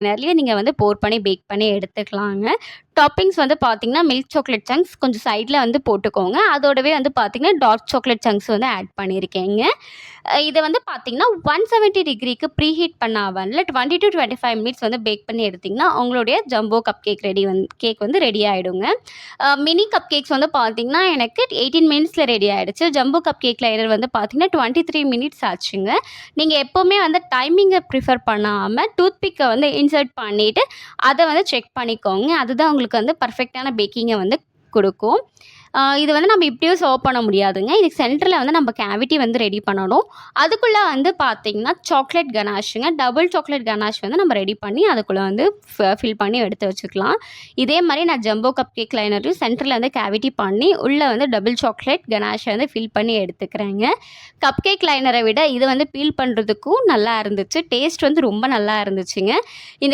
லைனர்லயே நீங்க வந்து போர் பண்ணி பேக் பண்ணி எடுத்துக்கலாங்க. டாப்பிங்ஸ் வந்து பார்த்தீங்கன்னா, மில்க் சாக்லேட் சங்க்ஸ் கொஞ்சம் சைட்ல வந்து போட்டுக்கோங்க. அதோடவே வந்து பார்த்தீங்கன்னா, டார்க் சாக்லேட் சங்க்ஸ் வந்து ஆட் பண்ணியிருக்கேங்க. இத வந்து பார்த்தீங்கன்னா, 170 டிகிரிக்கு ப்ரீஹீட் பண்ண அவன்ல 20-25 மினிட்ஸ் வந்து பேக் பண்ணி எடுத்தீங்கன்னா, உங்களுடைய ஜம்போ கப் கேக் கேக் வந்து ரெடி ஆயிடுங்க. மினி கப் கேக்ஸ் வந்து பார்த்தீங்கன்னா, எனக்கு 18 மினிட்ஸ்ல ரெடி ஆயிடுச்சு. ஜம்போ கப் கேக் லைனர் வந்து பார்த்தீங்கன்னா, 23 மினிட்ஸ் ஆச்சுங்க. நீங்க எப்பவுமே வந்து டைமிங்க ப்ரிஃபர் பண்ணாம, டூத் பிக்க வந்து இன்சர்ட் பண்ணிட்டு, அத வந்து செக் பண்ணிக்கோங்க. அதுதான் உங்களுக்கு வந்து பெர்ஃபெக்ட்டான பேக்கிங்க வந்து குடுக்கும். இது வந்து நம்ம இப்படியும் சர்வ் பண்ண முடியாதுங்க. இதுக்கு சென்டர்ல வந்து நம்ம கேவிட்டி வந்து ரெடி பண்ணணும். அதுக்குள்ள வந்து பார்த்தீங்கன்னா, சாக்லேட் கனாஷுங்க. டபுள் சாக்லேட் கனாஷ் வந்து நம்ம ரெடி பண்ணி அதுக்குள்ள வந்து ஃபில் பண்ணி எடுத்து வச்சுக்கலாம். இதே மாரி நான் ஜம்போ கப் கேக் லைனர்லயும் சென்டர்ல வந்து கேவிட்டி பண்ணி, உள்ள வந்து டபுள் சாக்லேட் கனாஷ வந்து ஃபில் பண்ணி எடுத்துக்கிறேங்க. கப் கேக் லைனர விட இது வந்து பீல் பண்றதுக்கும் நல்லா இருந்துச்சு. டேஸ்ட் வந்து ரொம்ப நல்லா இருந்துச்சுங்க. இந்த